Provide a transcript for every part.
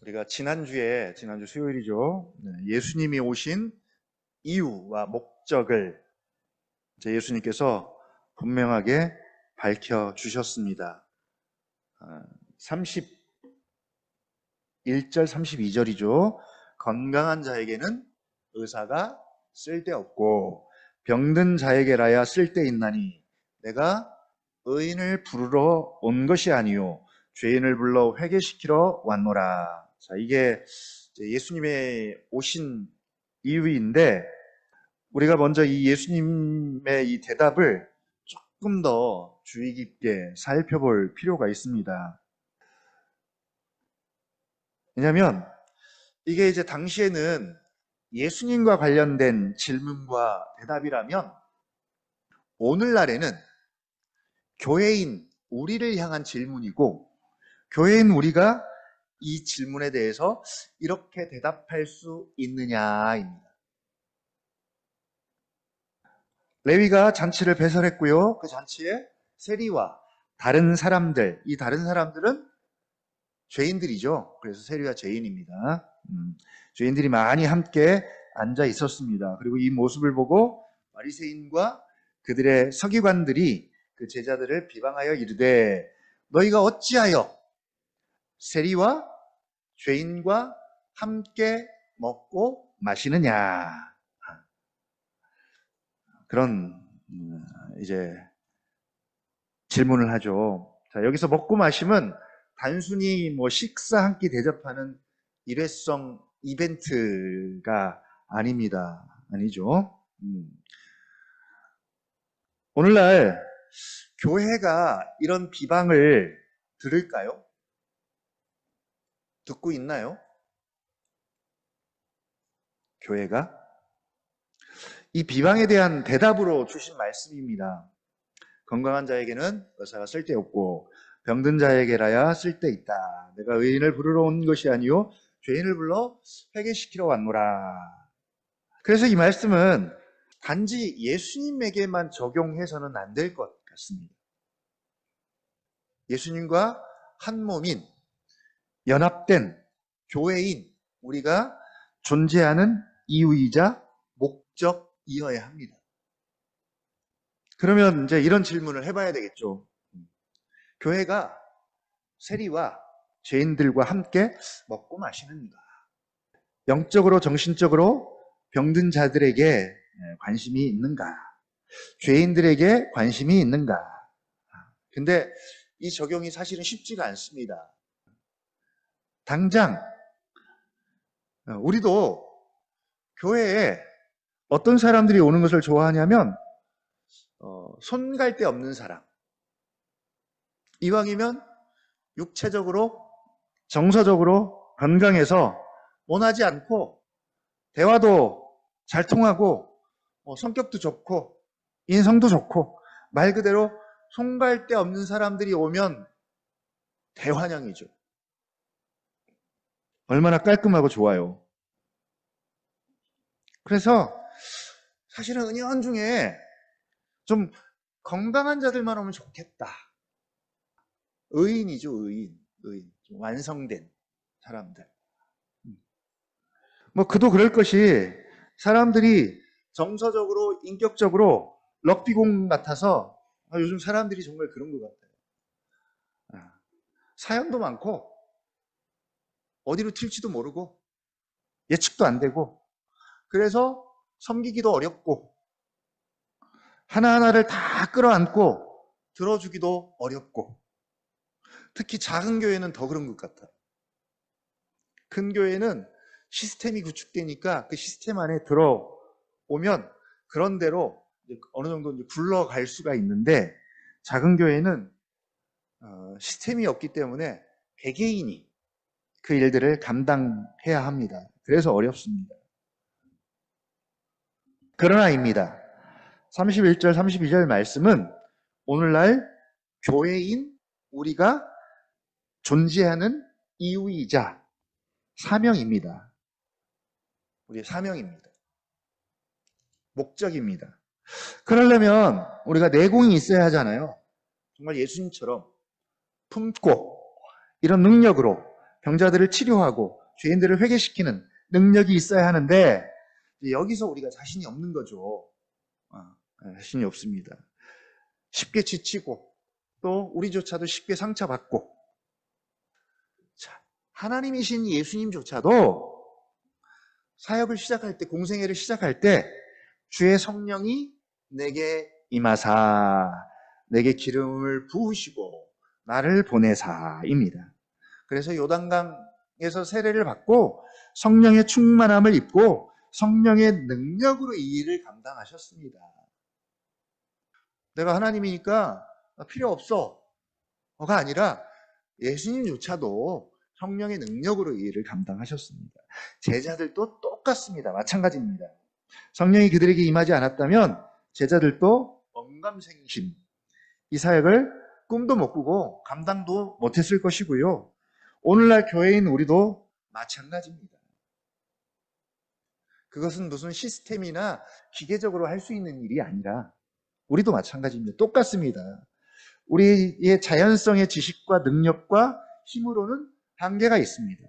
우리가 지난주 수요일이죠. 예수님이 오신 이유와 목적을 예수님께서 분명하게 밝혀주셨습니다. 31절, 32절이죠. 건강한 자에게는 의사가 쓸데없고 병든 자에게라야 쓸데있나니 내가 의인을 부르러 온 것이 아니요 죄인을 불러 회개시키러 왔노라. 자, 이게 예수님의 오신 이유인데 우리가 먼저 이 예수님의 이 대답을 조금 더 주의 깊게 살펴볼 필요가 있습니다. 왜냐하면 이게 이제 당시에는 예수님과 관련된 질문과 대답이라면 오늘날에는 교회인 우리를 향한 질문이고 교회인 우리가 이 질문에 대해서 이렇게 대답할 수 있느냐입니다. 레위가 잔치를 배설했고요. 그 잔치에 세리와 다른 사람들, 이 다른 사람들은 죄인들이죠. 그래서 세리와 죄인입니다. 죄인들이 많이 함께 앉아 있었습니다. 그리고 이 모습을 보고 바리새인과 그들의 서기관들이 그 제자들을 비방하여 이르되 너희가 어찌하여 세리와 죄인과 함께 먹고 마시느냐. 그런 이제 질문을 하죠. 자, 여기서 먹고 마심은 단순히 뭐 식사 한 끼 대접하는 일회성 이벤트가 아닙니다. 아니죠. 오늘날 교회가 이런 비방을 들을까요? 듣고 있나요? 교회가? 이 비방에 대한 대답으로 주신 말씀입니다. 건강한 자에게는 의사가 쓸데없고 병든 자에게라야 쓸데있다. 내가 의인을 부르러 온 것이 아니요 죄인을 불러 회개시키러 왔노라. 그래서 이 말씀은 단지 예수님에게만 적용해서는 안 될 것 같습니다. 예수님과 한 몸인 연합된 교회인 우리가 존재하는 이유이자 목적이어야 합니다. 그러면 이제 이런 질문을 해봐야 되겠죠. 교회가 세리와 죄인들과 함께 먹고 마시는가? 영적으로 정신적으로 병든 자들에게 관심이 있는가? 죄인들에게 관심이 있는가? 근데 이 적용이 사실은 쉽지가 않습니다. 당장 우리도 교회에 어떤 사람들이 오는 것을 좋아하냐면 손 갈 데 없는 사람. 이왕이면 육체적으로 정서적으로 건강해서 원하지 않고 대화도 잘 통하고 성격도 좋고 인성도 좋고 말 그대로 손 갈 데 없는 사람들이 오면 대환영이죠. 얼마나 깔끔하고 좋아요. 그래서 사실은 은연중에 좀 건강한 자들만 오면 좋겠다. 의인이죠, 의인. 좀 완성된 사람들. 그도 그럴 것이 사람들이 정서적으로, 인격적으로 럭비공 같아서 요즘 사람들이 정말 그런 것 같아요. 사연도 많고 어디로 튈지도 모르고 예측도 안 되고 그래서 섬기기도 어렵고 하나하나를 다 끌어안고 들어주기도 어렵고 특히 작은 교회는 더 그런 것 같아요. 큰 교회는 시스템이 구축되니까 그 시스템 안에 들어오면 그런 대로 어느 정도 굴러갈 수가 있는데 작은 교회는 시스템이 없기 때문에 개개인이 그 일들을 감당해야 합니다. 그래서 어렵습니다. 그러나입니다. 31절, 32절 말씀은 오늘날 교회인 우리가 존재하는 이유이자 사명입니다. 우리의 사명입니다. 목적입니다. 그러려면 우리가 내공이 있어야 하잖아요. 정말 예수님처럼 품고 이런 능력으로 병자들을 치료하고 죄인들을 회개시키는 능력이 있어야 하는데 여기서 우리가 자신이 없는 거죠. 자신이 없습니다. 쉽게 지치고 또 우리조차도 쉽게 상처받고, 자, 하나님이신 예수님조차도 사역을 시작할 때, 공생애를 시작할 때 주의 성령이 내게 임하사 내게 기름을 부으시고 나를 보내사입니다. 그래서 요단강에서 세례를 받고 성령의 충만함을 입고 성령의 능력으로 이 일을 감당하셨습니다. 내가 하나님이니까 필요 없어가 아니라 예수님조차도 성령의 능력으로 이 일을 감당하셨습니다. 제자들도 똑같습니다. 마찬가지입니다. 성령이 그들에게 임하지 않았다면 제자들도 언감생심 이 사역을 꿈도 못 꾸고 감당도 못했을 것이고요. 오늘날 교회인 우리도 마찬가지입니다. 그것은 무슨 시스템이나 기계적으로 할 수 있는 일이 아니라 우리도 마찬가지입니다. 똑같습니다. 우리의 자연성의 지식과 능력과 힘으로는 한계가 있습니다.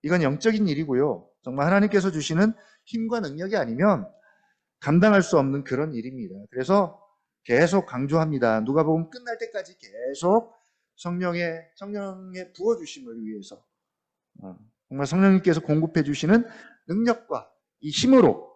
이건 영적인 일이고요. 정말 하나님께서 주시는 힘과 능력이 아니면 감당할 수 없는 그런 일입니다. 그래서 계속 강조합니다. 누가복음 끝날 때까지 계속 성령의 부어주심을 위해서 정말 성령님께서 공급해 주시는 능력과 이 힘으로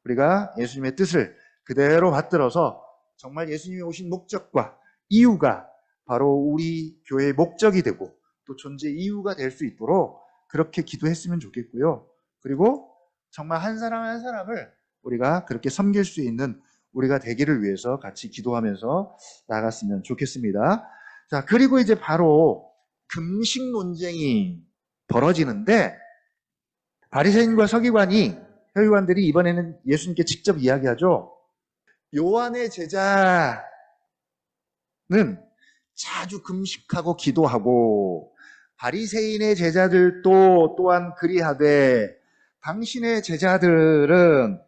우리가 예수님의 뜻을 그대로 받들어서 정말 예수님이 오신 목적과 이유가 바로 우리 교회의 목적이 되고 또 존재 이유가 될 수 있도록 그렇게 기도했으면 좋겠고요. 그리고 정말 한 사람 한 사람을 우리가 그렇게 섬길 수 있는 우리가 되기를 위해서 같이 기도하면서 나갔으면 좋겠습니다. 자, 그리고 이제 바로 금식 논쟁이 벌어지는데 바리새인과 서기관들이 이번에는 예수님께 직접 이야기하죠. 요한의 제자는 자주 금식하고 기도하고 바리새인의 제자들도 또한 그리하되 당신의 제자들은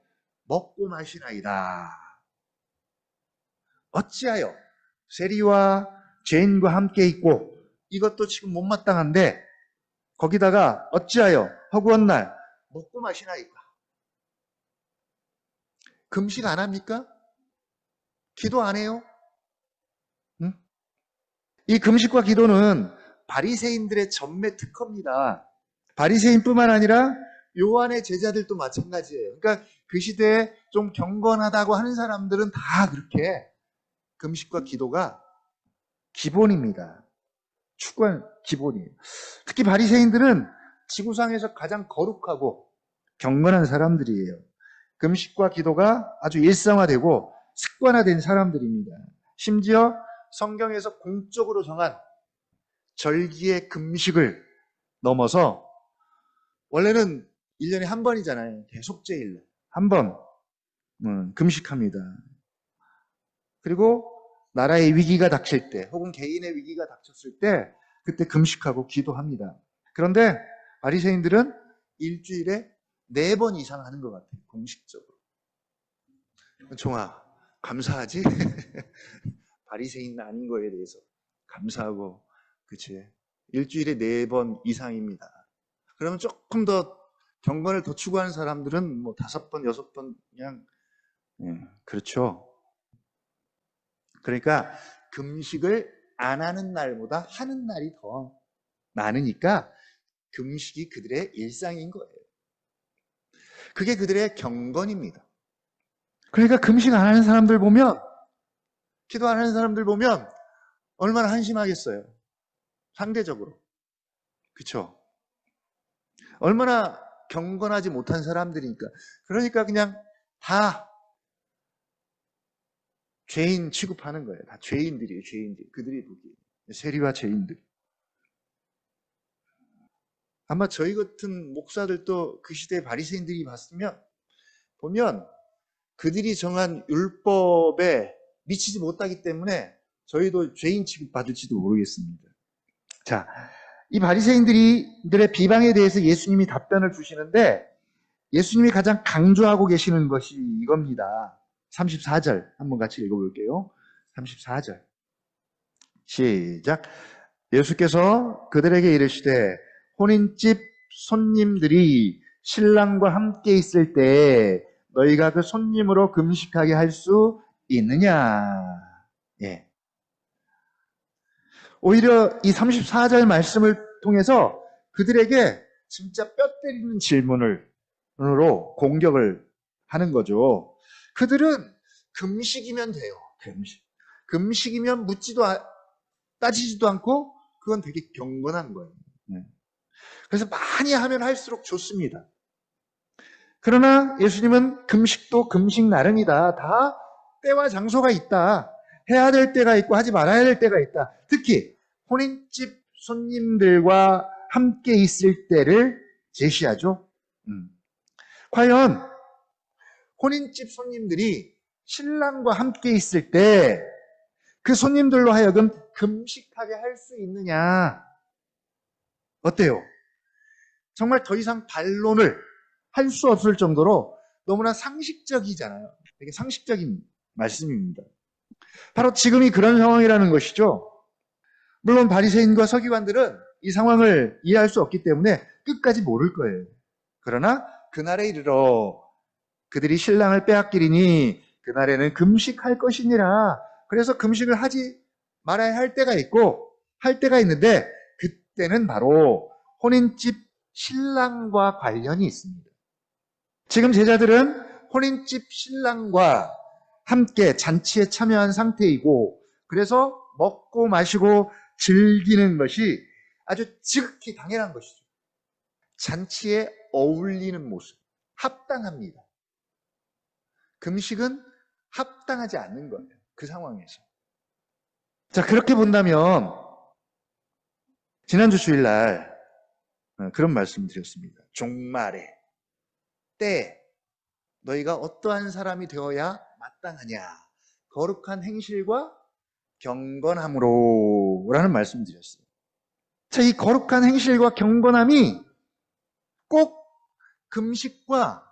먹고 마시나이다. 어찌하여 세리와 죄인과 함께 있고 이것도 지금 못마땅한데 거기다가 어찌하여 허구한 날 먹고 마시나이까? 금식 안 합니까? 기도 안 해요? 응? 이 금식과 기도는 바리새인들의 전매 특허입니다. 바리새인뿐만 아니라 요한의 제자들도 마찬가지예요. 그러니까 그 시대에 좀 경건하다고 하는 사람들은 다 그렇게 금식과 기도가 기본입니다. 추구한 기본이에요. 특히 바리새인들은 지구상에서 가장 거룩하고 경건한 사람들이에요. 금식과 기도가 아주 일상화되고 습관화된 사람들입니다. 심지어 성경에서 공적으로 정한 절기의 금식을 넘어서 원래는 1년에 한 번이잖아요. 대속죄일 한 번 금식합니다. 그리고 나라의 위기가 닥칠 때 혹은 개인의 위기가 닥쳤을 때 그때 금식하고 기도합니다. 그런데 바리새인들은 일주일에 4번 이상 하는 것 같아요. 공식적으로. 종아, 감사하지? 바리새인 아닌 거에 대해서 감사하고, 그치? 일주일에 4번 이상입니다. 그러면 조금 더 경건을 더 추구하는 사람들은 뭐 5번, 6번 그냥 그렇죠. 그러니까 금식을 안 하는 날보다 하는 날이 더 많으니까 금식이 그들의 일상인 거예요. 그게 그들의 경건입니다. 그러니까 금식 안 하는 사람들 보면, 기도 안 하는 사람들 보면 얼마나 한심하겠어요. 상대적으로. 그렇죠? 얼마나 경건하지 못한 사람들이니까. 그러니까 그냥 다 죄인 취급하는 거예요. 다 죄인들이에요. 죄인들. 그들이 보기에. 세리와 죄인들. 아마 저희 같은 목사들도 그 시대의 바리새인들이 보면 그들이 정한 율법에 미치지 못하기 때문에 저희도 죄인 취급받을지도 모르겠습니다. 자, 이 바리새인들의 비방에 대해서 예수님이 답변을 주시는데 예수님이 가장 강조하고 계시는 것이 이겁니다. 34절 한번 같이 읽어볼게요. 34절 시작. 예수께서 그들에게 이르시되 혼인집 손님들이 신랑과 함께 있을 때 너희가 그 손님으로 금식하게 할 수 있느냐. 예. 오히려 이 34절 말씀을 통해서 그들에게 진짜 뼈 때리는 질문으로 공격을 하는 거죠. 그들은 금식이면 돼요. 금식이면 따지지도 않고 그건 되게 경건한 거예요. 그래서 많이 하면 할수록 좋습니다. 그러나 예수님은 금식도 금식 나름이다. 다 때와 장소가 있다. 해야 될 때가 있고 하지 말아야 될 때가 있다. 특히 혼인집 손님들과 함께 있을 때를 제시하죠. 과연 혼인집 손님들이 신랑과 함께 있을 때 그 손님들로 하여금 금식하게 할 수 있느냐? 어때요? 정말 더 이상 반론을 할 수 없을 정도로 너무나 상식적이잖아요. 되게 상식적인 말씀입니다. 바로 지금이 그런 상황이라는 것이죠. 물론 바리새인과 서기관들은 이 상황을 이해할 수 없기 때문에 끝까지 모를 거예요. 그러나 그날에 이르러 그들이 신랑을 빼앗기리니 그날에는 금식할 것이니라. 그래서 금식을 하지 말아야 할 때가 있고 할 때가 있는데 그때는 바로 혼인집 신랑과 관련이 있습니다. 지금 제자들은 혼인집 신랑과 함께 잔치에 참여한 상태이고 그래서 먹고 마시고 즐기는 것이 아주 지극히 당연한 것이죠. 잔치에 어울리는 모습, 합당합니다. 금식은 합당하지 않는 거예요. 그 상황에서. 자, 그렇게 본다면 지난주 주일날 그런 말씀 드렸습니다. 종말에 때 너희가 어떠한 사람이 되어야 마땅하냐. 거룩한 행실과 경건함으로 라는 말씀 드렸어요. 자, 이 거룩한 행실과 경건함이 꼭 금식과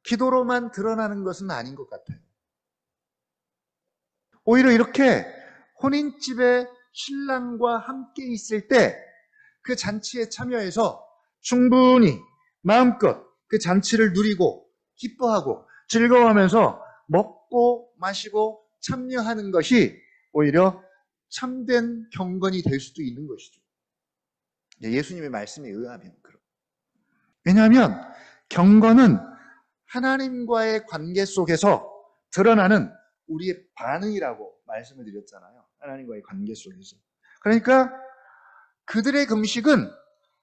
기도로만 드러나는 것은 아닌 것 같아요. 오히려 이렇게 혼인집에 신랑과 함께 있을 때 그 잔치에 참여해서 충분히 마음껏 그 잔치를 누리고 기뻐하고 즐거워하면서 먹고 마시고 참여하는 것이 오히려 참된 경건이 될 수도 있는 것이죠. 예수님의 말씀에 의하면 그렇고. 왜냐하면 경건은 하나님과의 관계 속에서 드러나는 우리의 반응이라고 말씀을 드렸잖아요. 하나님과의 관계 속에서. 그러니까 그들의 금식은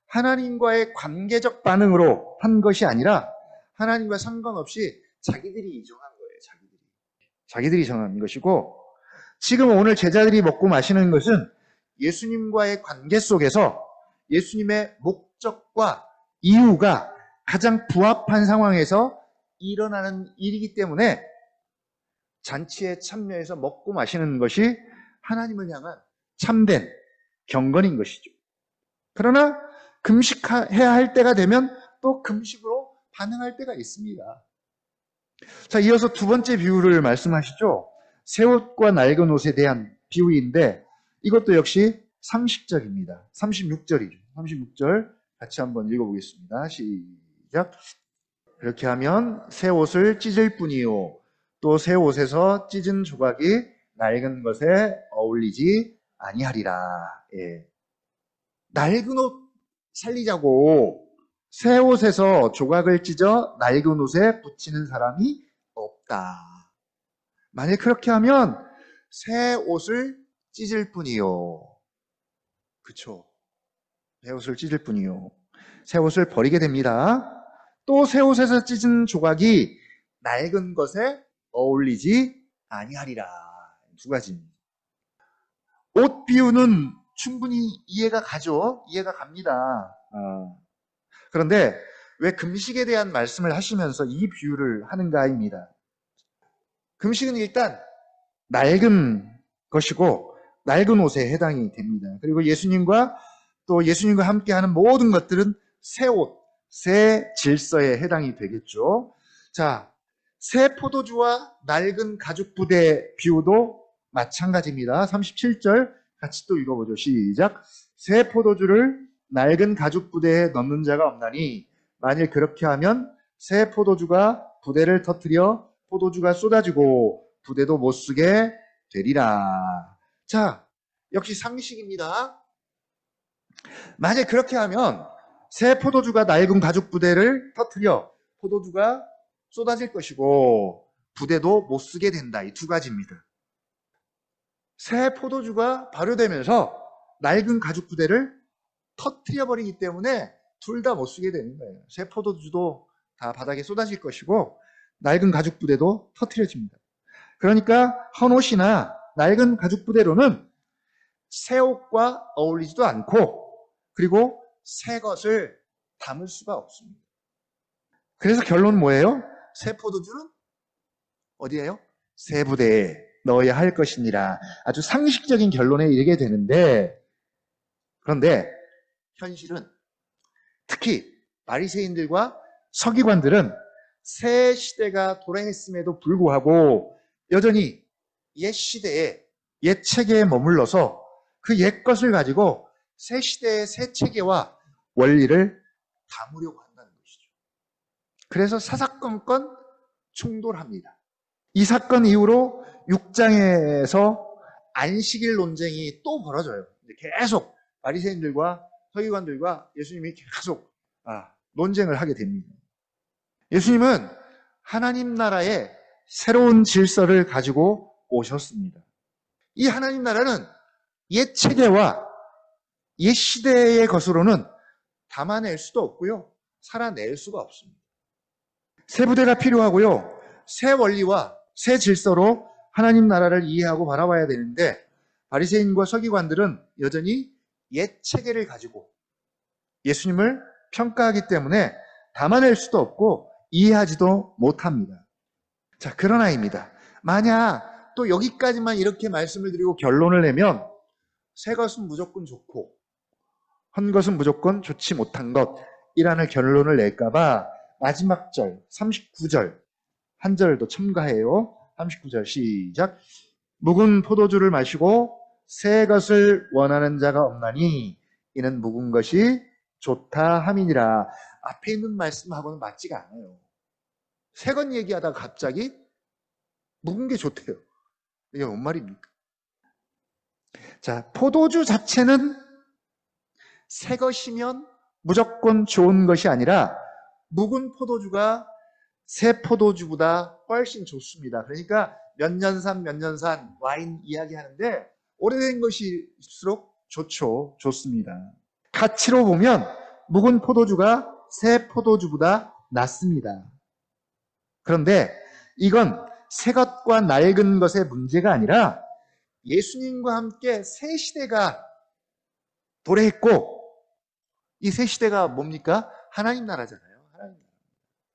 하나님과의 관계적 반응으로 한 것이 아니라 하나님과 상관없이 자기들이 정한 거예요. 자기들이 정한 것이고 지금 오늘 제자들이 먹고 마시는 것은 예수님과의 관계 속에서 예수님의 목적과 이유가 가장 부합한 상황에서 일어나는 일이기 때문에 잔치에 참여해서 먹고 마시는 것이 하나님을 향한 참된 경건인 것이죠. 그러나 금식해야 할 때가 되면 또 금식으로 반응할 때가 있습니다. 자, 이어서 두 번째 비유를 말씀하시죠. 새 옷과 낡은 옷에 대한 비유인데 이것도 역시 상식적입니다. 36절이죠. 36절 같이 한번 읽어보겠습니다. 시작. 그렇게 하면 새 옷을 찢을 뿐이요 또 새 옷에서 찢은 조각이 낡은 것에 어울리지 아니하리라. 예. 낡은 옷 살리자고 새 옷에서 조각을 찢어 낡은 옷에 붙이는 사람이 없다. 만약 그렇게 하면 새 옷을 찢을 뿐이요. 그쵸? 새 옷을 찢을 뿐이요. 새 옷을 버리게 됩니다. 또 새 옷에서 찢은 조각이 낡은 것에 어울리지 아니하리라. 두 가지입니다. 옷 비유는 충분히 이해가 가죠. 이해가 갑니다. 그런데 왜 금식에 대한 말씀을 하시면서 이 비유를 하는가입니다. 금식은 일단 낡은 것이고 낡은 옷에 해당이 됩니다. 그리고 예수님과 또 예수님과 함께하는 모든 것들은 새 옷, 새 질서에 해당이 되겠죠. 자, 새 포도주와 낡은 가죽 부대 비유도 마찬가지입니다. 37절 같이 또 읽어보죠. 시작. 새 포도주를 낡은 가죽 부대에 넣는 자가 없나니 만일 그렇게 하면 새 포도주가 부대를 터뜨려 포도주가 쏟아지고 부대도 못 쓰게 되리라. 자, 역시 상식입니다. 만약 그렇게 하면 새 포도주가 낡은 가죽 부대를 터뜨려 포도주가 쏟아질 것이고 부대도 못 쓰게 된다. 이 두 가지입니다. 새 포도주가 발효되면서 낡은 가죽 부대를 터뜨려 버리기 때문에 둘 다 못 쓰게 되는 거예요. 새 포도주도 다 바닥에 쏟아질 것이고 낡은 가죽 부대도 터뜨려집니다. 그러니까 헌 옷이나 낡은 가죽 부대로는 새 옷과 어울리지도 않고 그리고 새 것을 담을 수가 없습니다. 그래서 결론은 뭐예요? 새 포도주는 어디예요? 새 부대에 넣어야 할 것이니라. 아주 상식적인 결론에 이르게 되는데, 그런데 현실은 특히 바리새인들과 서기관들은 새 시대가 도래했음에도 불구하고 여전히 옛 시대에 옛 체계에 머물러서 그 옛 것을 가지고 새 시대의 새 체계와 원리를 담으려고 한다는 것이죠. 그래서 사사건건 충돌합니다. 이 사건 이후로 6장에서 안식일 논쟁이 또 벌어져요. 계속 바리새인들과 서기관들과 예수님이 계속 논쟁을 하게 됩니다. 예수님은 하나님 나라의 새로운 질서를 가지고 오셨습니다. 이 하나님 나라는 옛 체계와 옛 시대의 것으로는 담아낼 수도 없고요. 살아낼 수가 없습니다. 새 부대가 필요하고요. 새 원리와 새 질서로 하나님 나라를 이해하고 바라봐야 되는데 바리새인과 서기관들은 여전히 옛 체계를 가지고 예수님을 평가하기 때문에 담아낼 수도 없고 이해하지도 못합니다. 자, 그러나입니다. 만약 또 여기까지만 이렇게 말씀을 드리고 결론을 내면 새 것은 무조건 좋고 헌 것은 무조건 좋지 못한 것이라는 결론을 낼까봐 마지막 절 39절 한 절도 첨가해요. 39절 시작. 묵은 포도주를 마시고 새 것을 원하는 자가 없나니 이는 묵은 것이 좋다 함이니라. 앞에 있는 말씀하고는 맞지가 않아요. 새 것 얘기하다가 갑자기 묵은 게 좋대요. 이게 뭔 말입니까? 자, 포도주 자체는 새 것이면 무조건 좋은 것이 아니라 묵은 포도주가 새 포도주보다 훨씬 좋습니다. 그러니까 몇 년산 와인 이야기하는데 오래된 것일수록 좋죠. 좋습니다. 가치로 보면 묵은 포도주가 새 포도주보다 낫습니다. 그런데 이건 새 것과 낡은 것의 문제가 아니라 예수님과 함께 새 시대가 도래했고 이 새 시대가 뭡니까? 하나님 나라잖아요.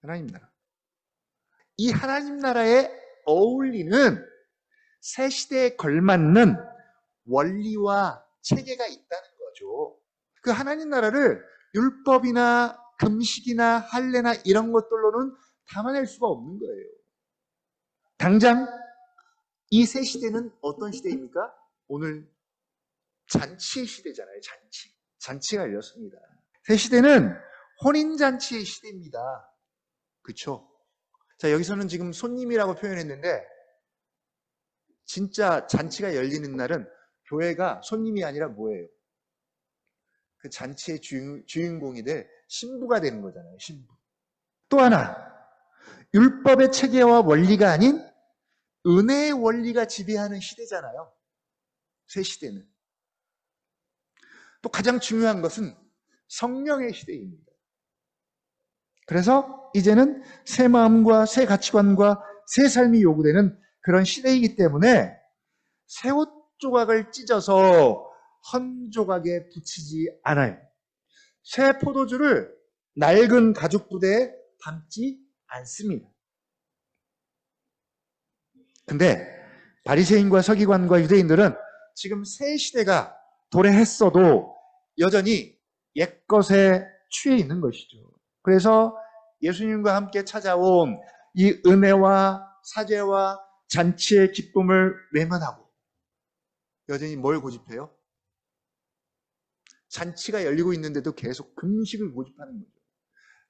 하나님 나라. 이 하나님 나라에 어울리는 새 시대에 걸맞는 원리와 체계가 있다는 거죠. 그 하나님 나라를 율법이나 금식이나 할례나 이런 것들로는 담아낼 수가 없는 거예요. 당장 이 새 시대는 어떤 시대입니까? 오늘 잔치의 시대잖아요. 잔치가 열렸습니다. 새 시대는 혼인잔치의 시대입니다. 그렇죠? 자, 여기서는 지금 손님이라고 표현했는데 진짜 잔치가 열리는 날은 교회가 손님이 아니라 뭐예요? 그 잔치의 주인공이 될 신부가 되는 거잖아요. 신부. 또 하나, 율법의 체계와 원리가 아닌 은혜의 원리가 지배하는 시대잖아요. 새 시대는. 또 가장 중요한 것은 성령의 시대입니다. 그래서 이제는 새 마음과 새 가치관과 새 삶이 요구되는 그런 시대이기 때문에 새 옷 조각을 찢어서 헌 조각에 붙이지 않아요. 새 포도주를 낡은 가죽 부대에 담지 않습니다. 근데 바리새인과 서기관과 유대인들은 지금 새 시대가 도래했어도 여전히 옛것에 취해 있는 것이죠. 그래서 예수님과 함께 찾아온 이 은혜와 사죄와 잔치의 기쁨을 외면하고 여전히 뭘 고집해요? 잔치가 열리고 있는데도 계속 금식을 고집하는 거죠.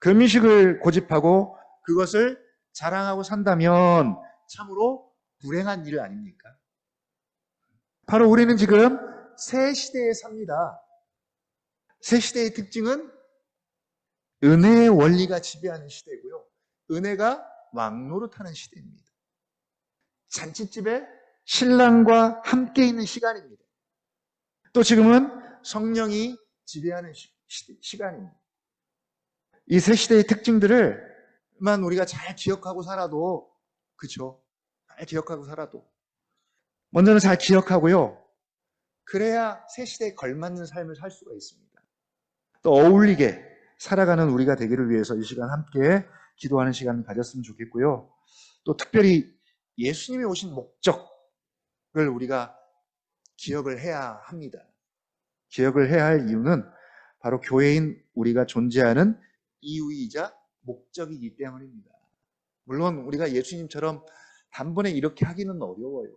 금식을 고집하고 그것을 자랑하고 산다면 참으로 불행한 일 아닙니까? 바로 우리는 지금 새 시대에 삽니다. 새 시대의 특징은 은혜의 원리가 지배하는 시대고요. 은혜가 왕노릇하는 시대입니다. 잔치집에 신랑과 함께 있는 시간입니다. 또 지금은 성령이 지배하는 시간입니다. 이 새 시대의 특징들을만 우리가 잘 기억하고 살아도, 그렇죠? 잘 기억하고 살아도 먼저는 잘 기억하고요. 그래야 새 시대에 걸맞는 삶을 살 수가 있습니다. 또 어울리게 살아가는 우리가 되기를 위해서 이 시간 함께 기도하는 시간을 가졌으면 좋겠고요. 또 특별히 예수님이 오신 목적을 우리가 기억을 해야 합니다. 기억을 해야 할 이유는 바로 교회인 우리가 존재하는 이유이자 목적이기 때문입니다. 물론 우리가 예수님처럼 단번에 이렇게 하기는 어려워요.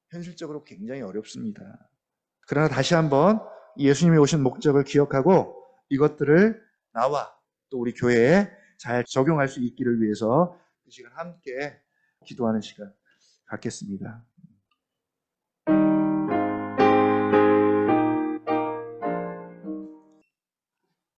현실적으로 굉장히 어렵습니다. 그러나 다시 한번 예수님이 오신 목적을 기억하고 이것들을 나와 또 우리 교회에 잘 적용할 수 있기를 위해서 이 시간 함께 기도하는 시간 갖겠습니다.